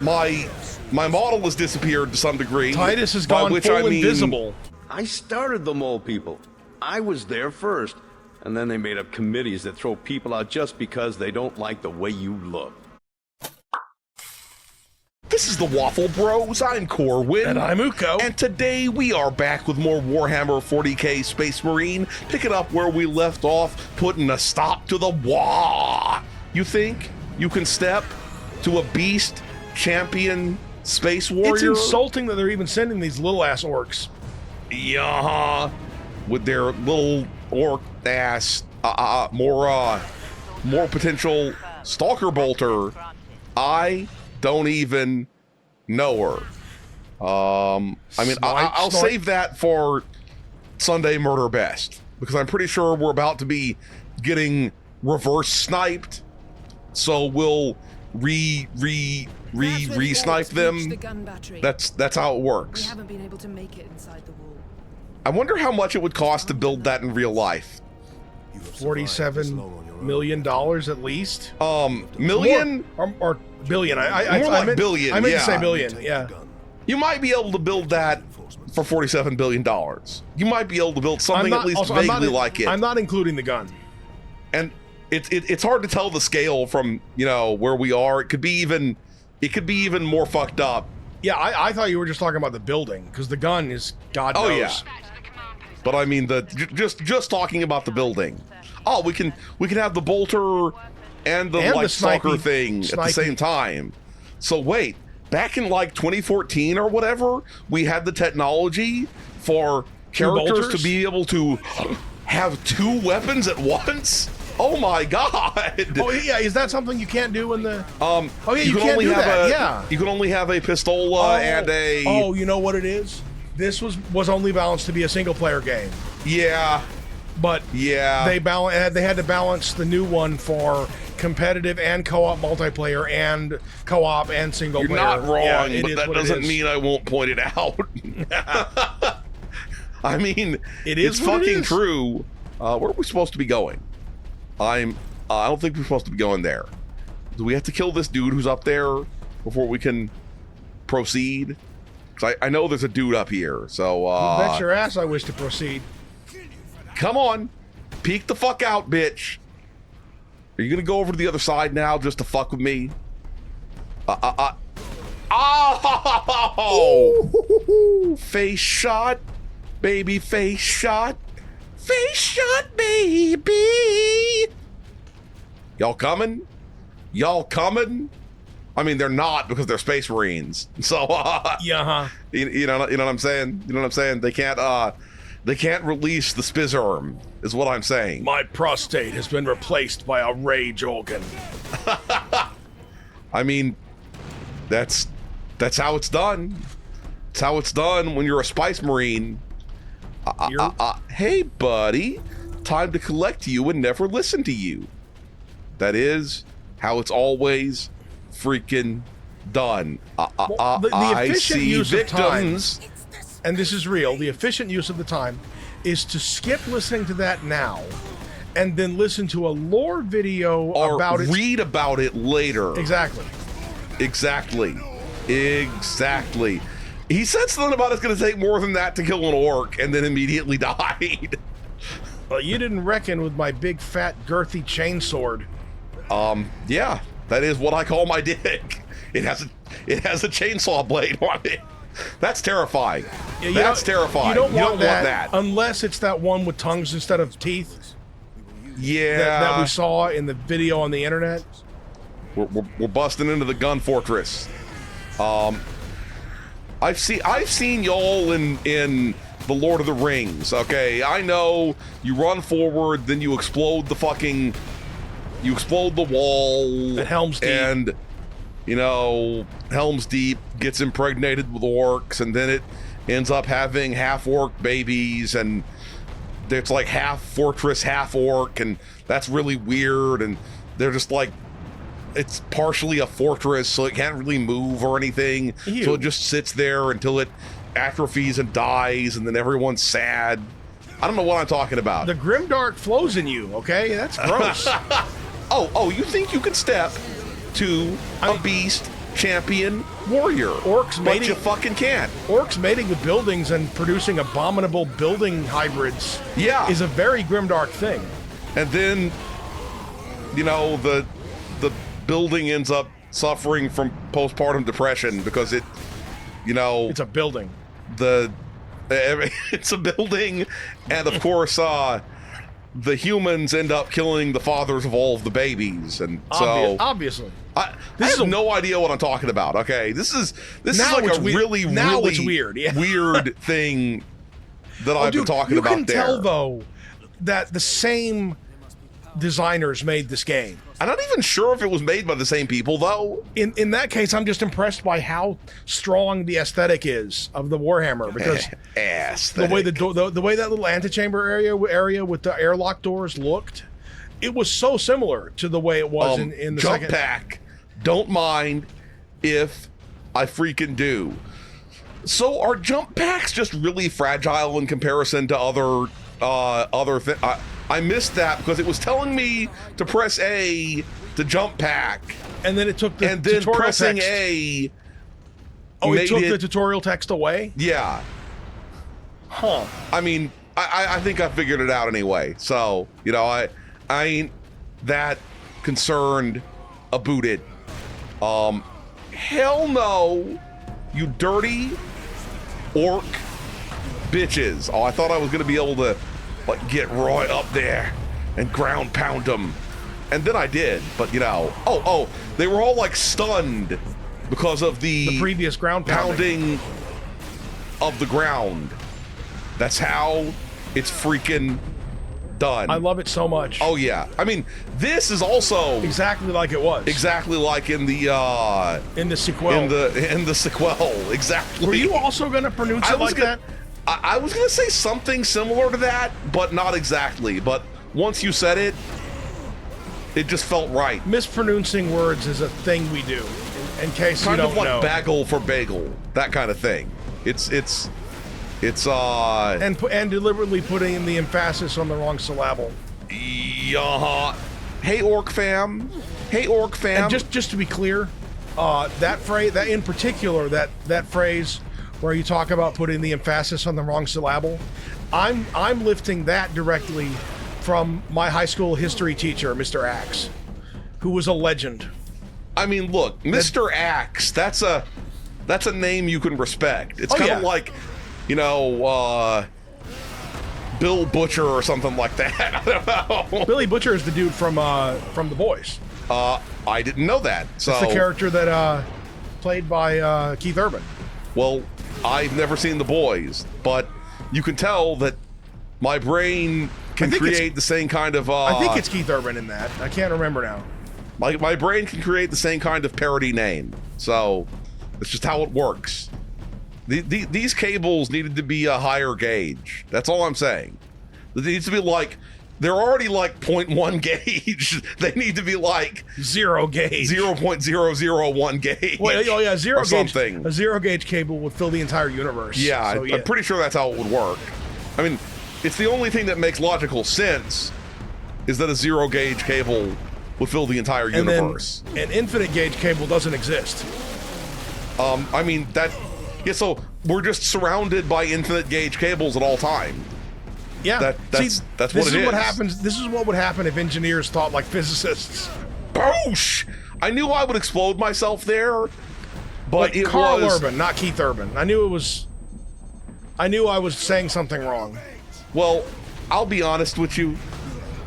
my model has disappeared to some degree. Titus has gone full invisible. I started the mole people. I was there first. And then they made up committees that throw people out just because they don't like the way you look. This is the Waffle Bros. I'm Corwin. And I'm Uko. And today we are back with more Warhammer 40k Space Marine, picking up where we left off, putting a stop to the war. You think you can step to a beast champion space warrior? It's insulting that they're even sending these little ass orcs. Yeah, with their little orc ass, more potential stalker bolter. I don't even know her. I mean, I'll save that for Sunday Murder Best, because I'm pretty sure we're about to be getting reverse sniped, so we'll re-snipe them. That's how it works. We haven't been able to make it inside the wall. I wonder how much it would cost to build that in real life. $47 million at least. Million or billion. More like meant, billion. I meant yeah. to say billion. Yeah. You might be able to build that for $47 billion. You might be able to build something at least vaguely like it. I'm not including the gun. And it's hard to tell the scale from, you know, where we are. It could be even more fucked up. Yeah, I thought you were just talking about the building, because the gun is God knows. Oh yeah. But I mean, just talking about the building. Oh, we can have the bolter and the stalker thing at the same time. So wait, back in like 2014 or whatever, we had the technology for characters to be able to have two weapons at once. Oh my god! Oh yeah, is that something you can't do in the? Oh yeah, you can only have that. Yeah, you can only have a pistola and a. Oh, you know what it is? This was only balanced to be a single player game. Yeah, but yeah, they had to balance the new one for competitive and co-op multiplayer and co-op and single player. You're not wrong, yeah, but that doesn't mean I won't point it out. I mean, it's fucking true. Where are we supposed to be going? I don't think we're supposed to be going there. Do we have to kill this dude who's up there before we can proceed? Because I know there's a dude up here, so... you bet your ass I wish to proceed. Come on. Peek the fuck out, bitch. Are you gonna go over to the other side now just to fuck with me? Oh! Face shot. Baby face shot. Face shot, baby. Y'all coming? Y'all coming? I mean, they're not, because they're Space Marines. So, yeah, you know what I'm saying? You know what I'm saying? They can't release the Spizarm, is what I'm saying. My prostate has been replaced by a rage organ. I mean, that's how it's done. It's how it's done when you're a Space Marine. Hey, buddy, time to collect you and never listen to you. That is how it's always freaking done. The efficient use victims. of time, and this is real, the efficient use of the time is to skip listening to that now and then listen to a lore video about it. Read about it later. Exactly. He said something about it's going to take more than that to kill an orc, and then immediately died. Well, you didn't reckon with my big, fat, girthy chainsword. Yeah, that is what I call my dick. It has a chainsaw blade on it. That's terrifying. Yeah, that's terrifying. You don't want that unless it's that one with tongues instead of teeth. Yeah, that we saw in the video on the internet. We're busting into the gun fortress. I've seen y'all in the Lord of the Rings. Okay, I know you run forward, then you explode the wall at Helm's Deep, and you know Helm's Deep gets impregnated with orcs, and then it ends up having half orc babies, and it's like half fortress, half orc, and that's really weird. And they're just like, it's partially a fortress, so it can't really move or anything. Ew. So it just sits there until it atrophies and dies, and then everyone's sad. I don't know what I'm talking about. The grimdark flows in you, okay? That's gross. Oh, you think you can step to a beast champion warrior. Orcs but mating- you fucking can't. Orcs mating with buildings and producing abominable building hybrids Yeah. is a very grimdark thing. And then, you know, the building ends up suffering from postpartum depression because it, you know, It's a building. it's a building, and of course, the humans end up killing the fathers of all of the babies, and so Obviously. I have no idea what I'm talking about. Okay, this is like it's a weird. really Now really it's weird, yeah. weird thing that I've been talking about. You can tell though that the same designers made this game. I'm not even sure if it was made by the same people though. In that case, I'm just impressed by how strong the aesthetic is of the Warhammer, because the way the way that little antechamber area with the airlock doors looked, it was so similar to the way it was in the jump second pack. Don't mind if I freaking do. So are jump packs just really fragile in comparison to other things? I missed that because it was telling me to press A to jump pack, and then it took the and then tutorial pressing text. A. It took the tutorial text away. Yeah. Huh. I mean, I think I figured it out anyway. So, you know, I ain't that concerned about it. Hell no, you dirty orc bitches. Oh, I thought I was gonna be able to like get right up there and ground pound them, and then I did. But you know, they were all like stunned because of the previous ground pounding of the ground. That's how it's freaking done. I love it so much. Oh yeah, I mean, this is also exactly like it was. exactly like in the sequel. in the sequel. Exactly. Were you also going to pronounce it like that? I was gonna say something similar to that, but not exactly. But once you said it, it just felt right. Mispronouncing words is a thing we do. In case Kind you of don't like know. bagel for bagel, that kind of thing. It's and deliberately putting in the emphasis on the wrong syllable. yeah. Hey orc fam. Hey orc fam. And just to be clear, that phrase, that in particular, that phrase where you talk about putting the emphasis on the wrong syllable, I'm lifting that directly from my high school history teacher, Mr. Axe, who was a legend. I mean, look, Mr. Axe, that's a name you can respect. It's kind of like, you know, Bill Butcher or something like that. I don't know. Billy Butcher is the dude from The Boys. I didn't know that. So It's the character that played by Keith Urban. Well, I've never seen The Boys, but you can tell that my brain can create the same kind of I think it's Keith Urban in that. I can't remember now. my brain can create the same kind of parody name. So it's just how it works. These cables needed to be a higher gauge. That's all I'm saying. It needs to be like, they're already like 0.1 gauge. They need to be like 0 gauge. 0.001 gauge. Well, oh yeah, zero or gauge. something. A 0 gauge cable would fill the entire universe. Yeah, So, I'm pretty sure that's how it would work. I mean, it's the only thing that makes logical sense is that a 0 gauge cable would fill the entire and universe. Then an infinite gauge cable doesn't exist. I mean, so we're just surrounded by infinite gauge cables at all time. Yeah, that's what it is. What happens. This is what would happen if engineers thought like physicists. Boosh! I knew I would explode myself there, but Like it Carl was Urban, not Keith Urban. I knew I was saying something wrong. Well, I'll be honest with you.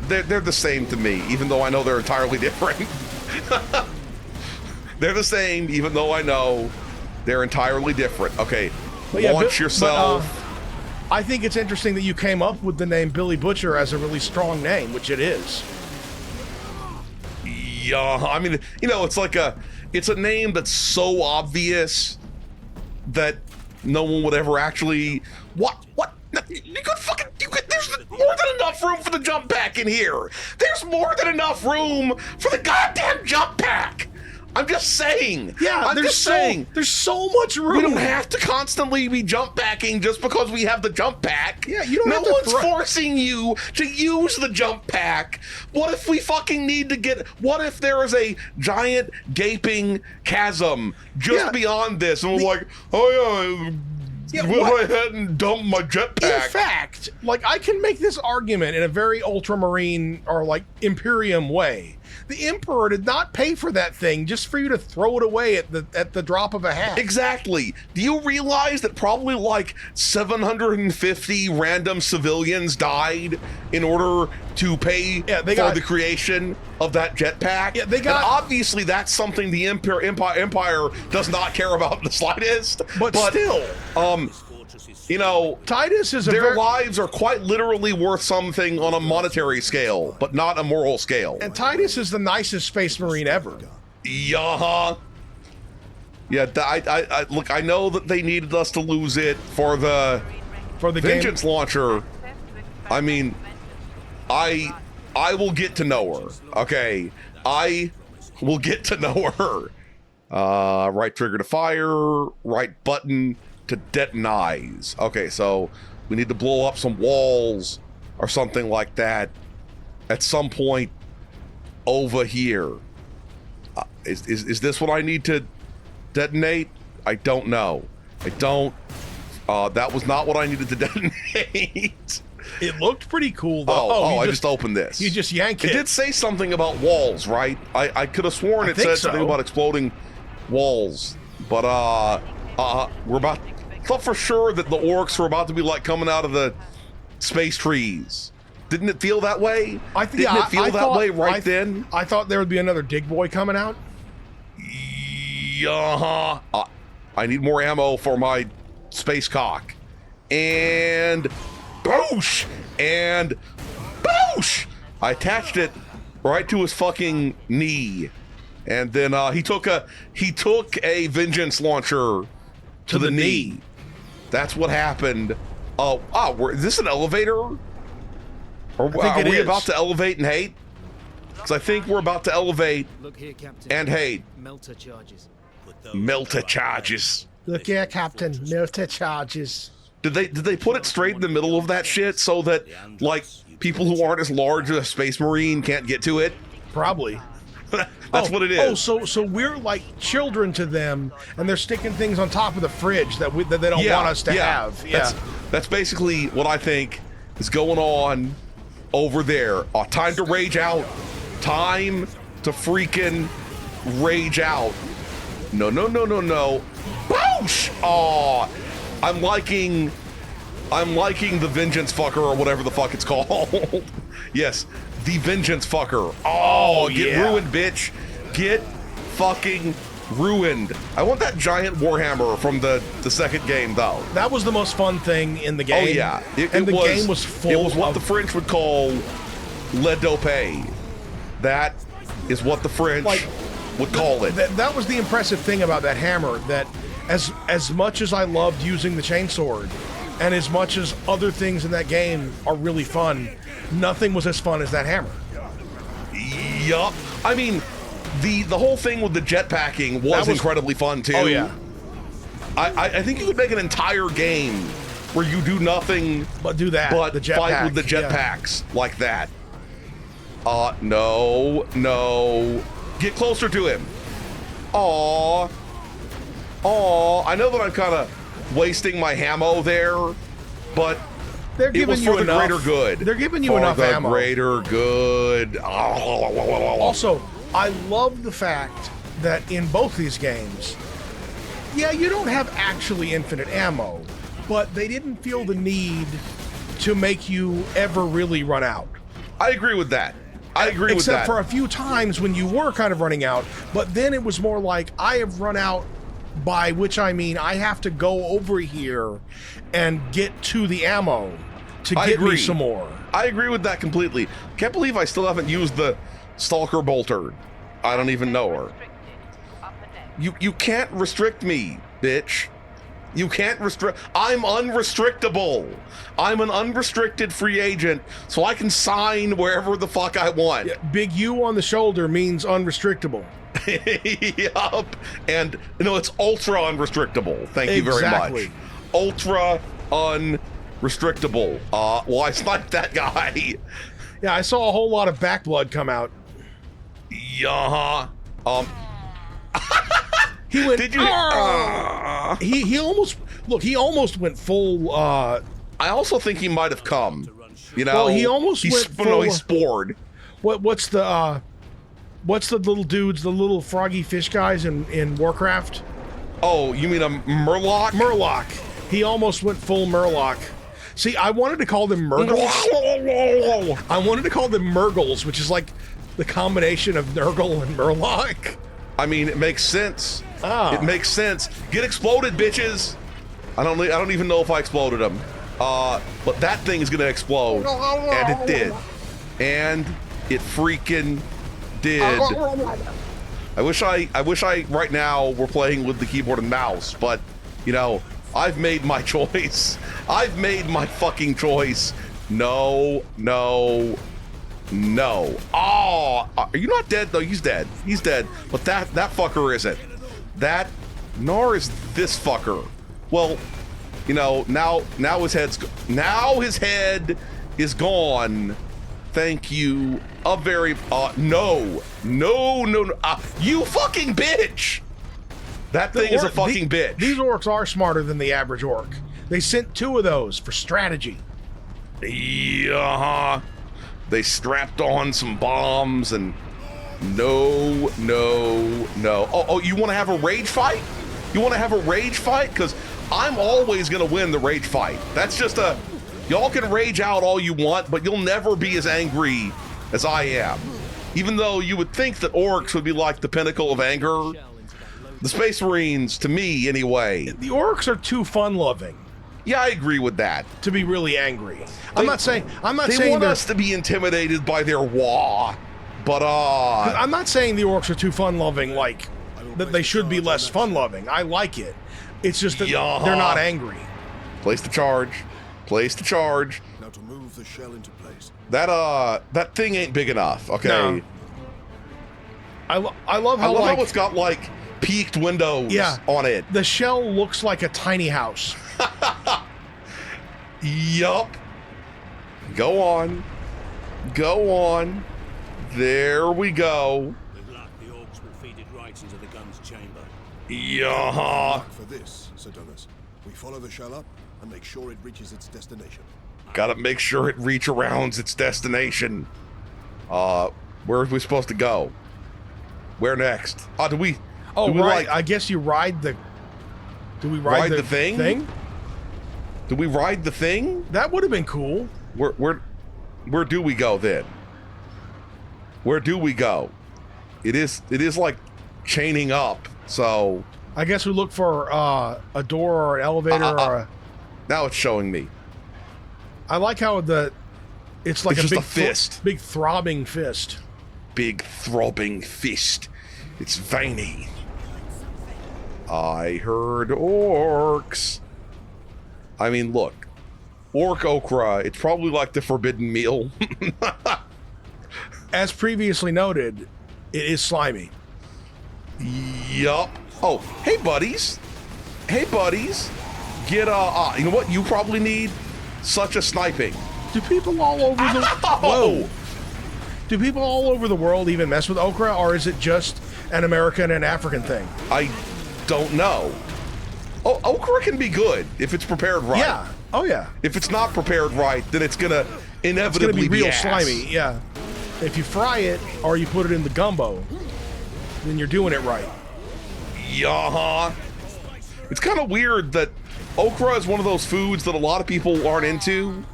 They're the same to me, even though I know they're entirely different. They're the same, even though I know they're entirely different. Okay, launch yourself. I think it's interesting that you came up with the name Billy Butcher as a really strong name, which it is. Yeah, I mean, you know, it's a name that's so obvious that no one would ever actually. What? There's more than enough room for the jump pack in here. There's more than enough room for the goddamn jump pack. I'm just saying. Yeah, I'm just saying. there's so much room. We don't have to constantly be jump packing just because we have the jump pack. Yeah, you don't no have to one's forcing you to use the jump pack. What if we fucking need to get? What if there is a giant gaping chasm just beyond this, and we're like, oh yeah, go ahead and dump my jetpack. In fact, like I can make this argument in a very ultramarine or like Imperium way. The Emperor did not pay for that thing just for you to throw it away at the drop of a hat. Exactly. Do you realize that probably like 750 random civilians died in order to pay for the creation of that jetpack? Yeah, they got. And obviously, that's something the Empire does not care about in the slightest. But still, you know, Titus is their lives are quite literally worth something on a monetary scale, but not a moral scale. And Titus is the nicest space marine ever. Yeah. Yeah, I look, I know that they needed us to lose it for the Vengeance launcher. I mean, I will get to know her. Okay. I will get to know her. Right trigger to fire, right button to detonize. Okay, so we need to blow up some walls or something like that at some point over here. Is this what I need to detonate? I don't know. I don't. That was not what I needed to detonate. It looked pretty cool though. Oh, I just opened this. You just yank it. It did say something about walls, right? I could have sworn it said something about exploding walls, but we're about. I thought for sure that the orcs were about to be like coming out of the space trees. Didn't it feel that way? Didn't it feel that way right then? I thought there would be another dig boy coming out. Yeah. I need more ammo for my space cock. And boosh! And boosh! I attached it right to his fucking knee. And then he took a vengeance launcher to the knee. That's what happened. Is this an elevator? Or are we about to elevate and hate? Because I think we're about to elevate and hate. Melter charges. Melter charges. Look here, Captain. Melter charges. Did they put it straight in the middle of that shit so that like people who aren't as large as a space marine can't get to it? Probably. That's what it is. So we're like children to them, and they're sticking things on top of the fridge that they don't want us to have. Yeah, that's basically what I think is going on over there. Time to rage out. Time to freaking rage out. No. Boosh! Oh, I'm liking the vengeance fucker or whatever the fuck it's called. Yes. The vengeance fucker. Oh, get ruined, bitch. Get fucking ruined. I want that giant Warhammer from the second game, though. That was the most fun thing in the game. Oh, yeah. The game was full. It was what the French would call le dope. That is what the French would call it. That was the impressive thing about that hammer, that as much as I loved using the chainsword, and as much as other things in that game are really fun, nothing was as fun as that hammer. Yup. I mean, the whole thing with the jetpacking was incredibly fun too. Oh yeah. I think you could make an entire game where you do nothing but do that. But the fight with the jetpacks like that. No. Get closer to him. Aw. I know that I'm kind of wasting my ammo there, but they're giving you for the enough. greater good. They're giving you enough ammo. For the greater good. Also, I love the fact that in both these games, you don't have actually infinite ammo, but they didn't feel the need to make you ever really run out. I agree with that. Except for a few times when you were kind of running out, but then it was more like, I have run out, by which I mean I have to go over here and get to the ammo to get me some more. I agree with that completely. Can't believe I still haven't used the Stalker Bolter. I don't even know her. You can't restrict me, bitch. You can't restrict. I'm unrestrictable. I'm an unrestricted free agent, so I can sign wherever the fuck I want. Yeah, big U on the shoulder means unrestrictable. Yup. And it's ultra unrestrictable. Thank you very Exactly. much. Ultra unrestrictable. Well, I sniped that guy. Yeah, I saw a whole lot of back blood come out. Yeah. He went. Did you? He almost he almost went full. I also think he might have come. Well, he almost went full. No, he spored. What's the little dudes, the little froggy fish guys in Warcraft? Oh, you mean a Murloc? Murloc. He almost went full Murloc. See, I wanted to call them Murgles. I wanted to call them Murgles, which is like the combination of Nurgle and Murloc. I mean, it makes sense. Ah. It makes sense. Get exploded, bitches. I don't even know if I exploded them. But that thing is gonna explode, and it did, and it freaking did. I wish I right now were playing with the keyboard and mouse, but I've made my choice. I've made my fucking choice. No. Oh, are you not dead? No, he's dead. He's dead. But that fucker isn't. Nor is this fucker. Well, now his head is gone. Thank you. A very no. You fucking bitch. That thing is a fucking bitch. These orcs are smarter than the average orc. They sent 2 of those for strategy. Yeah. They strapped on some bombs and no. Oh, you want to have a rage fight? You want to have a rage fight? Because I'm always going to win the rage fight. That's just y'all can rage out all you want, but you'll never be as angry as I am. Even though you would think that orcs would be like the pinnacle of anger. The Space Marines, to me anyway. The orcs are too fun-loving. Yeah, I agree with that. To be really angry. I'm not saying they want us to be intimidated by their wah, but I'm not saying the orcs are too fun-loving, like that they should be less fun-loving. I like it. It's just that they're not angry. Place the charge. Place the charge. Now to move the shell into place. That thing ain't big enough. Okay. No. I love how it's got like peaked windows on it. The shell looks like a tiny house. Yup. Go on. There we go. With luck, the orcs will feed it right into the gun's chamber. Yeah. For this, Sir Douglas, we follow the shell up and make sure it reaches its destination. Gotta make sure it reach around its destination. Where are we supposed to go? Where next? Do we right. I guess you ride the. Do we ride the thing? Do we ride the thing? That would have been cool. Where do we go then? Where do we go? It is like chaining up. So I guess we look for a door or an elevator or a. Now it's showing me. I like how it's like it's a just big a fist, big throbbing fist. Big throbbing fist. It's veiny. I heard orcs. I mean, look, orc okra. It's probably like the forbidden meal. As previously noted, it is slimy. Yup. Oh, hey buddies. Get you know what you probably need? Such a sniping. Do people all over the Whoa. Do people all over the world even mess with okra, or is it just an American and African thing? I don't know. Oh, okra can be good if it's prepared right. Yeah. Oh yeah. If it's not prepared right, then it's gonna inevitably be real ass. slimy. Yeah. If you fry it or you put it in the gumbo, then you're doing it right. Yeah. It's kind of weird that okra is one of those foods that a lot of people aren't into,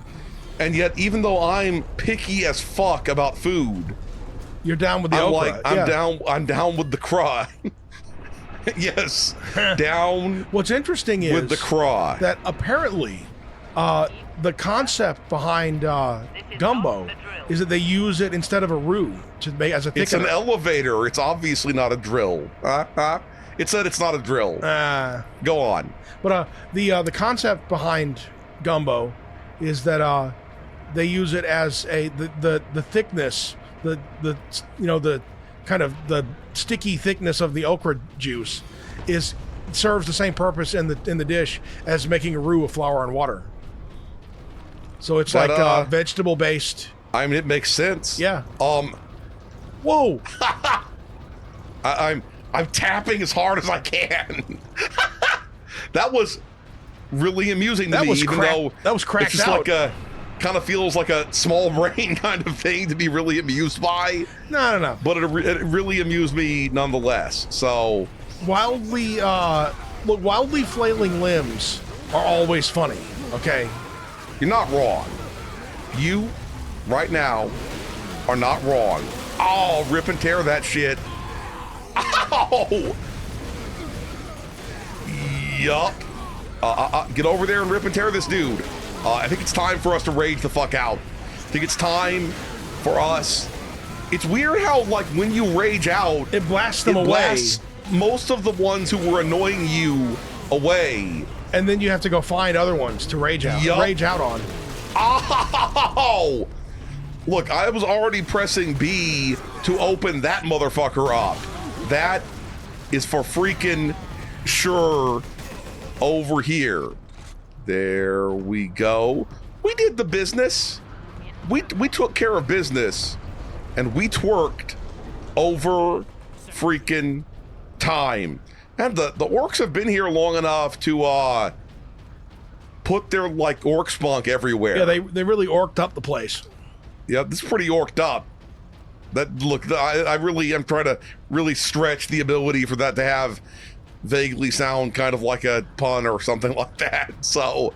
and yet even though I'm picky as fuck about food, you're down with the okra. I'm down with the craw. Yes, down. What's interesting is with the craw that apparently the concept behind gumbo is that they use it instead of a roux to make as a thickener. It's an elevator. It's obviously not a drill. It said it's not a drill. Go on. But the concept behind gumbo is that they use it as the thickness, the kind of the sticky thickness of the okra juice serves the same purpose in the dish as making a roux of flour and water. So it's like vegetable based. I mean, it makes sense. Yeah. Whoa. I'm tapping as hard as I can. That was really amusing to me, even though that was cracked it's just out. like a kind of feels like a small brain kind of thing to be really amused by. No. But it really amused me nonetheless. So wildly flailing limbs are always funny. Okay. you're not wrong. You, right now, are not wrong. Oh, rip and tear that shit. Ow! Yup. Get over there and rip and tear this dude. I think it's time for us to rage the fuck out. I think it's time for us. It's weird how, like, when you rage out, It blasts them it away. blasts most of the ones who were annoying you away. And then you have to go find other ones to rage out. Yup. Rage out on. Oh! Look, I was already pressing B to open that motherfucker up. That is for freaking sure over here. There we go. We did the business. We took care of business, and we twerked over freaking time. And the orcs have been here long enough to put their like orc spunk everywhere. Yeah, they really orked up the place. Yeah, this is pretty orked up. That look, I really am trying to really stretch the ability for that to have vaguely sound kind of like a pun or something like that. So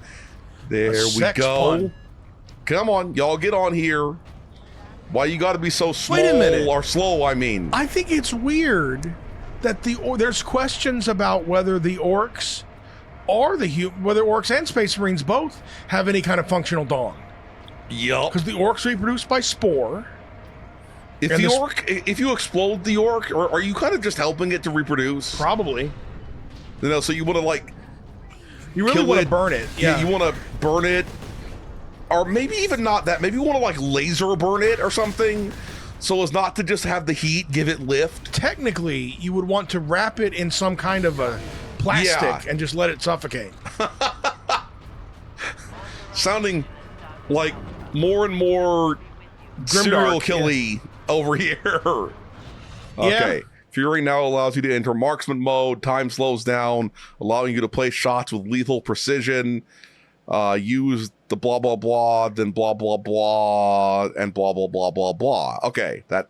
there we sex go. pun. Come on, y'all get on here. Why you got to be so small Wait a minute. or slow? I mean, I think it's weird that there's questions about whether the orcs or whether orcs and space marines both have any kind of functional dawn. yup. Because the orcs reproduce by spore. If and the this- orc, if you explode the orc, or are you kind of just helping it to reproduce? Probably. You know, so you want to like You really kill want to it. burn it. Yeah. You want to burn it, or maybe even not that. Maybe you want to like laser burn it or something, so as not to just have the heat give it lift. Technically, you would want to wrap it in some kind of a plastic Yeah. and just let it suffocate. Sounding like more and more serial Grimdark, killy over here. Okay. Yeah. Fury now allows you to enter marksman mode. Time slows down, allowing you to place shots with lethal precision. Use the blah blah blah, then blah blah blah, and blah blah blah blah blah. Okay, that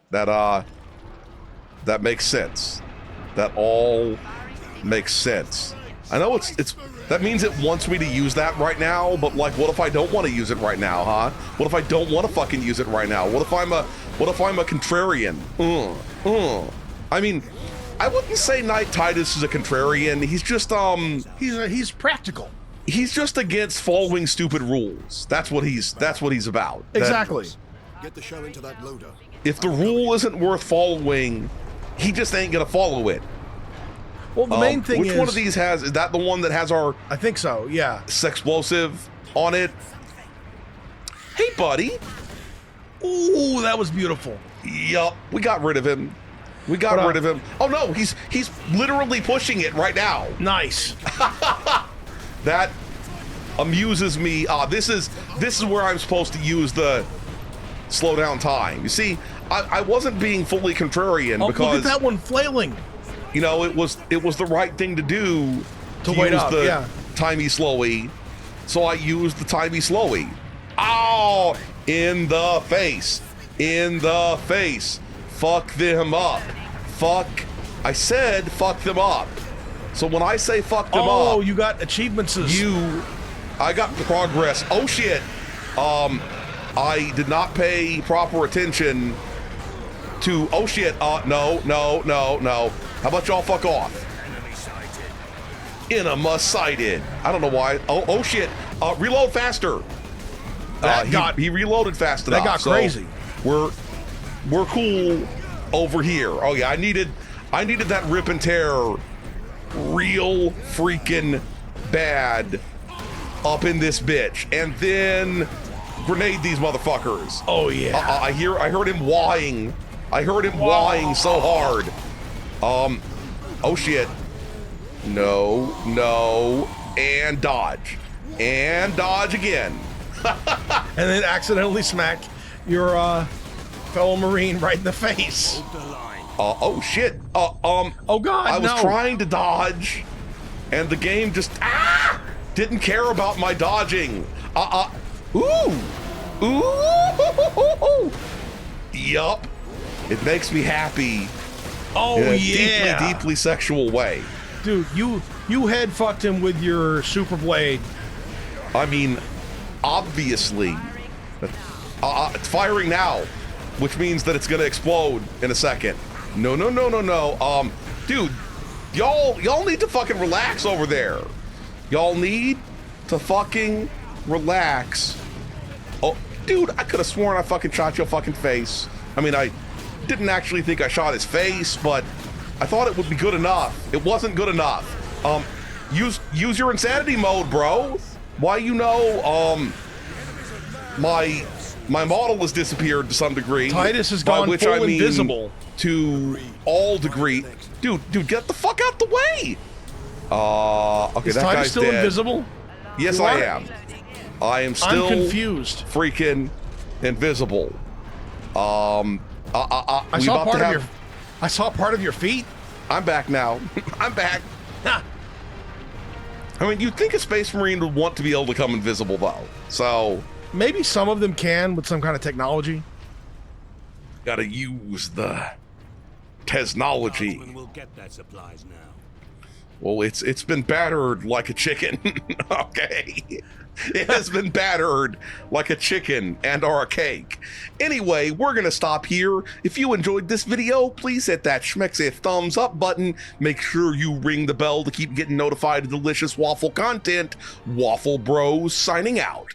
makes sense. That all makes sense. I know it's that means it wants me to use that right now, but like, what if I don't want to use it right now, huh? What if I don't want to fucking use it right now? What if I'm a contrarian? I mean, I wouldn't say Knight Titus is a contrarian. He's just He's practical. he's just against following stupid rules. That's what he's about. That Exactly. Get the shell into that loader. if the rule isn't worth following, he just ain't gonna follow it. Well, the main thing which is... one of these is that the one that has our I think so, yeah. sexplosive on it? Hey, buddy. Ooh, that was beautiful. Yup, we got rid of him. We got rid of him. Oh no, he's literally pushing it right now. Nice. That amuses me. This is where I'm supposed to use the slow down time. You see, I wasn't being fully contrarian Oh, because look at that one flailing. you know it was the right thing to do To wait use up, the yeah. timey slowy. So I used the timey slowy. Oh, in the face. In the face. Fuck them up. Fuck. I said fuck them up. So when I say fuck them Oh, up, you got achievements. I got progress. Oh shit. I did not pay proper attention to, oh shit. No. How about y'all fuck off? Enema sighted. I don't know why. Oh shit. Reload faster. He reloaded fast enough. That got so crazy. We're cool over here. Oh yeah, I needed that rip and tear real freaking bad up in this bitch, and then grenade these motherfuckers. Oh yeah. I heard him wahing I heard him whining so hard. Oh shit. No, no, and dodge. And dodge again. And then accidentally smack your fellow Marine right in the face. Oh shit. Oh god, I was no. trying to dodge, and the game just didn't care about my dodging. Ooh. Yup. It makes me happy Oh in a yeah. deeply, deeply sexual way. Dude, you head fucked him with your super blade. I mean, obviously, it's firing now, which means that it's gonna explode in a second. No, no, no, no, no. Dude, y'all need to fucking relax over there. Y'all need to fucking relax. Oh, dude, I could have sworn I fucking shot your fucking face. I mean, I didn't actually think I shot his face, but I thought it would be good enough. It wasn't good enough. Use your insanity mode, bro. Why, you know, my model has disappeared to some degree. Titus has by gone which full I mean invisible. to all degree. Dude, get the fuck out the way. Okay, Is that Titus guy's still dead. invisible? Yes, You I are? am. I am still I'm confused. freaking invisible. I saw part of your feet. I'm back now. I'm back. I mean, you'd think a Space Marine would want to be able to come invisible, though. So Maybe some of them can with some kind of technology. gotta use the technology. Craftsmen will get their supplies now. Well, it's been battered like a chicken. Okay. It has been battered like a chicken and/or a cake. Anyway, we're gonna stop here. If you enjoyed this video, please hit that schmexy thumbs up button. Make sure you ring the bell to keep getting notified of delicious waffle content. Waffle Bros signing out.